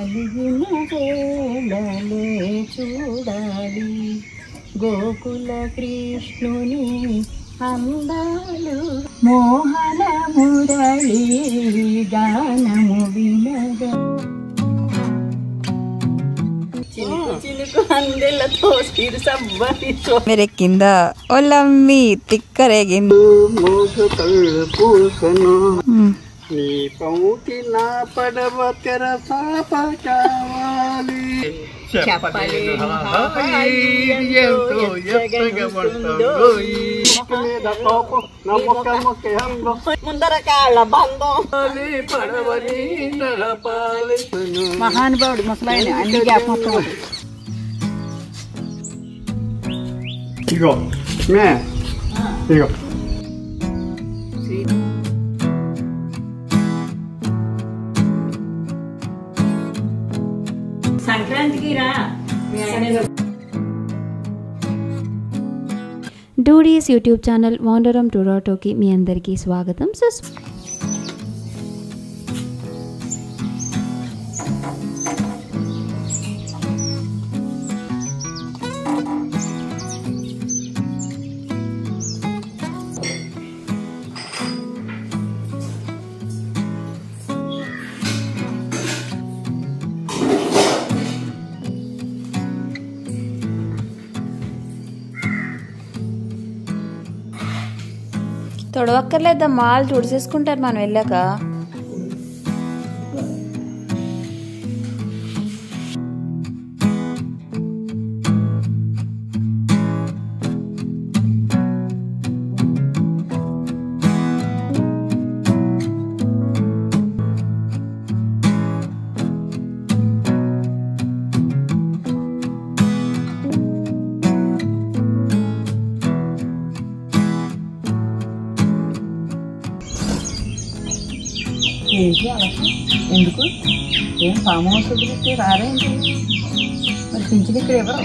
అలిగిన వేళలే చూడాలి గోకుల కృష్ణుని అందాలు మోహన మురళి గానము వినగా చిలుకు అందెలతో మెరెక్కిందా ఒలమ్మి తిక్కరేగింది మోసు కళ్ళు పూసను నీ పౌటి నా పడవ తెర సాప కావాలి ముందర కాళ్ళ బంధం పడవని నడపాలి మహానుభావుడు ముసలాయన అన్ని జ్ఞాపకం ఇగో మే ఇగో సంక్రాంతికి రా డూడీస్ యూట్యూబ్ ఛానల్ వాండరం టొరాటోకి మీ అందరికీ స్వాగతం. తొడవక్కర్లేదమ్మా, వాళ్ళు తుడిచేసుకుంటారు మనం వెళ్ళాక. ఏంటి అలా ఎందుకు ఏం ఫామ్ హౌస్ వదిలితే రారేంటి మరి పింఛన్ ఇక్కడ ఇవ్వరు,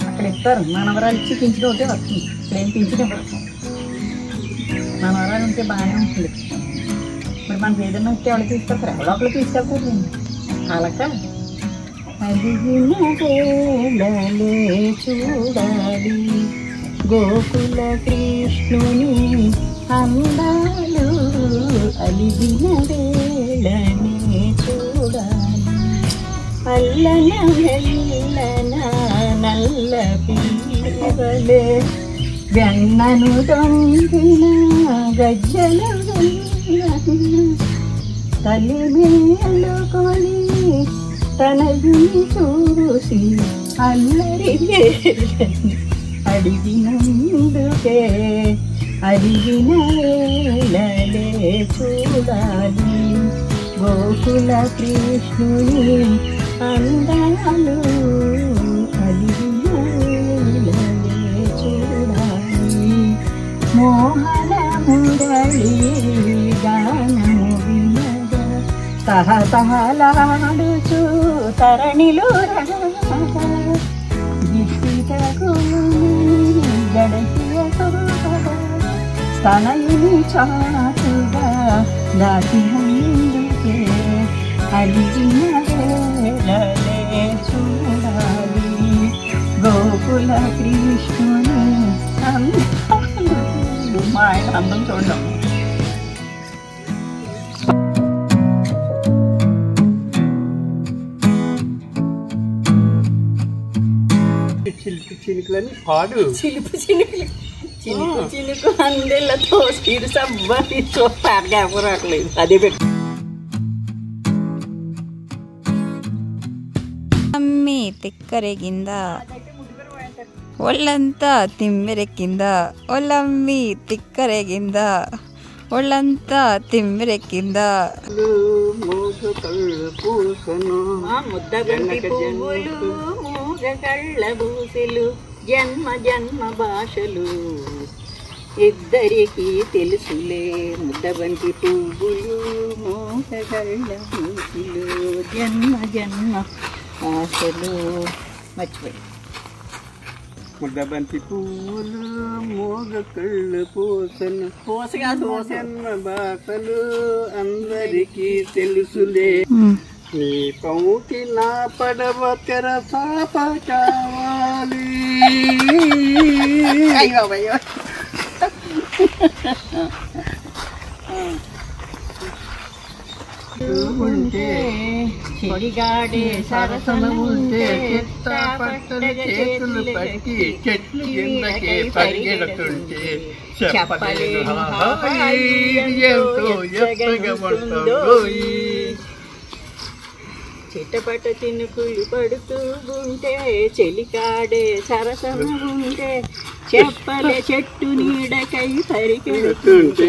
అక్కడ ఇస్తారు. మనవరాలు ఇచ్చి పింఛన్ ఒకటే వస్తుంది, ఇక్కడ ఏం పింఛన్ ఇవ్వరు. మనవరాలు ఉంటే బాగానే ఉంటుంది. మరి మనకి ఏదైనా ఉంటే ఎవరు తీసుకెళ్తారు, ఎవరో ఒకరు తీసుకెళ్తారు. అలాక అలిగిన వేళలే చూడాలి గోకుల కృష్ణుని అందాలు అలిగిన వేళనే చూడాలి అల్లన మెల్లన నల్ల పీవలే వెన్నను దొంగిన గజ్జల తల్లి మేలుకొని తనయుని చూసి అల్లరి అడిగినందుకే అడిగిన వేళలే చూడాలి గోకుల కృష్ణుని అందాలు అడిగిన వేళలే చూడాలి మోహన మురళి గానము వినగా తహతహలాడుచు తరణిలో తనయుని చాటుగా దాచినందుకే అలిగిన వేళలే చూడాలి గోకుల కృష్ణుని అందాలు. మా ఆయన అందం చూడడం చిలుపు చినుకులని పాడు చిలుపు చినుకులు చిలుకు చిలుకు అందెలతో సబ్బని చూడలేదు అదే పెట్టు అమ్మి తిక్కరేగిందా ఒళ్ళంతా తిమ్మిరెక్కిందా ఒలమ్మి తిక్కరేగిందా ఒళ్ళంతా తిమ్మిరెక్కిందా మోసు కళ్ళు పూసను ముద్దబంతి పువ్వులు మూగ కళ్ళ బూసెలు జన్మ జన్మ భాషలు ఇద్దరికి తెలుసులే ముద్దబంతి పువ్వులు మూగ కళ్ళ బూసెలు జన్మ జన్మ భాషలు మర్చిపోయి ముద్దబంతి పువ్వులు మోగ కళ్ళు పూసను జన్మ భాషలు అందరికీ తెలుసులే నీ పౌటి నా పడవ తెరసాప కావాలి. ఉంటే చెడిగాడే సరసన ఉంటే చెత్త పట్టని చేతులు పట్టి చెట్లు కిందకే పరిగెడుతుంటే చెప్పలేను హాయి ఎంతో ఎత్తగా ఉంటుందో. చిట్టపట చినుకులు పడుతూ ఉంటే చెలికాడే సరసన ఉంటే చెప్పలే చెట్టు నీడకై పరిగెడుతుంటే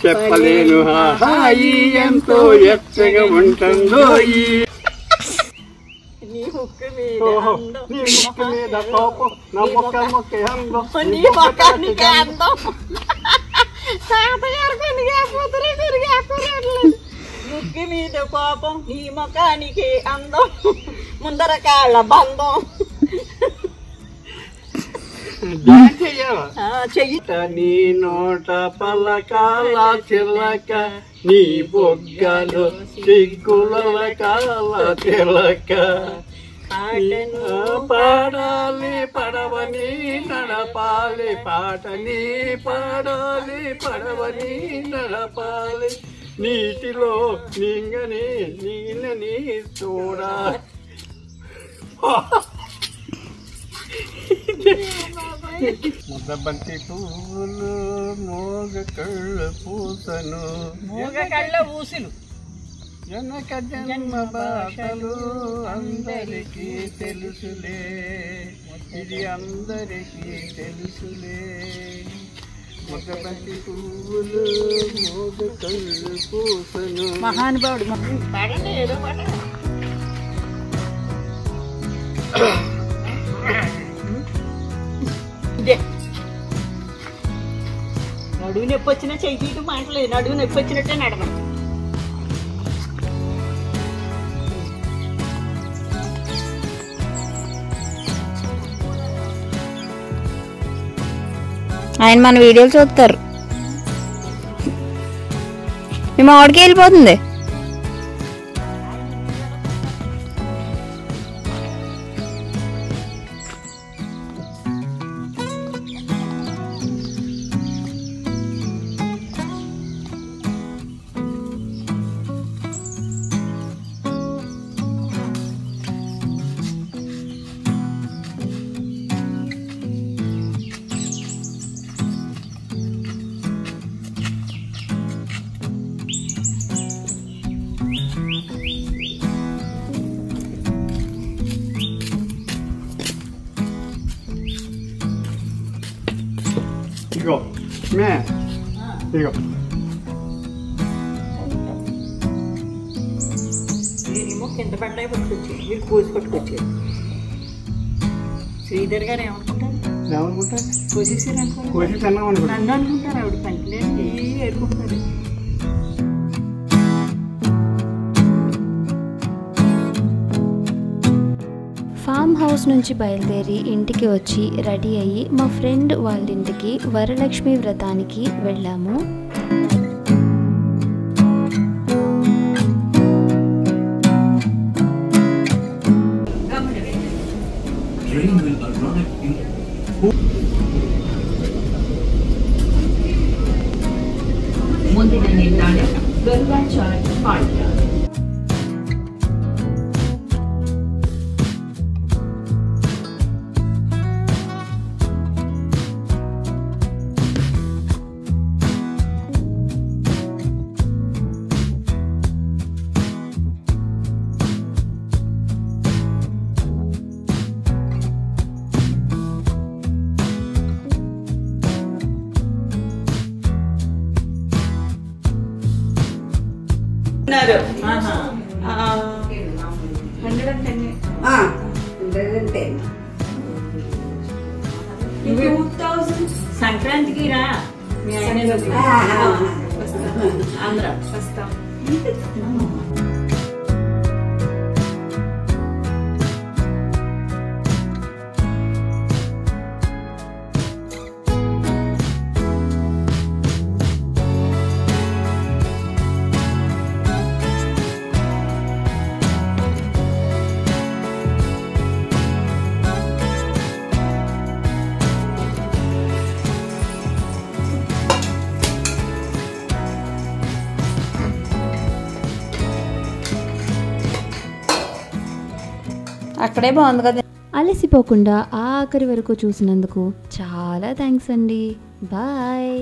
చెప్పలేను హాయి ఎంతో ఎత్తగా ఉంటుందో. నీ ముక్కు మీద అందం, నీ ముక్కు మీద కోపం, నా ముక్క ముక్క అందం, నీ ముఖానికి అందం. తాతగారు ముక్కు మీద కోపం, నీ ముఖానికి అందం, ముందర కాళ్ళ బంధం. చెయ్యి నీ నోట పలకాల చిలక, నీ బొగ్గలు సిగ్గుల కాల చిలక. పాడాలి పడవని నడపాలి పాటని, పాడాలి పడవని నడపాలి, నీటిలో నింగని నీళ్ళని చూడాలి. ముద్దబంతి పువ్వులు మోగ కళ్ళ పూసను, మూగ కళ్ళ ఊసులు జనక జన్మ బాటలు అందరికీ తెలుసులే, ఇది అందరికీ తెలుసులే. ముద్దబంతి పువ్వులు మోగ కళ్ళ పూసను. మహానుభావుడు పాడండి, ఏదో పాట. నడువు నొప్పి వచ్చినా చెయ్యి తీయటం మాటలేదు, నడువు నొప్పి వచ్చినట్టే నడవం. ఆయన మన వీడియోలు చూస్తారు. మేము ఆవిడకి వెళ్ళిపోతుంది. ఇగో మే ఇగో నేనేమో కింద పడ్డాయి పట్టుకొచ్చేది, మీరు కోసి పట్టుకొచ్చేది. శ్రీధర్ గారు ఏమనుకుంటారు? ఏమనుకుంటారు? కోసేసారు అనుకుంటారు, కోసి తిన్నాం అనుకుంటా. నన్ను అనుకుంటారు. ఆవిడ పంటలేని ఏరుకుంటారు. ఫామ్ హౌస్ నుంచి బయలుదేరి ఇంటికి వచ్చి రెడీ అయ్యి మా ఫ్రెండ్ వాళ్ళ ఇంటికి వరలక్ష్మి వ్రతానికి వెళ్ళాము. ಮುಂದಿನ ನಿಲ್ದಾಣ ಗರುಡಾಚಾರ್ಯ ಪಾಳ್ಯ. సంక్రాంతికి రా, ఆంధ్ర వస్తాం. అక్కడే బాగుంది కదా. అలసిపోకుండా ఆ ఆఖరి వరకు చూసినందుకు చాలా థ్యాంక్స్ అండి. బాయ్.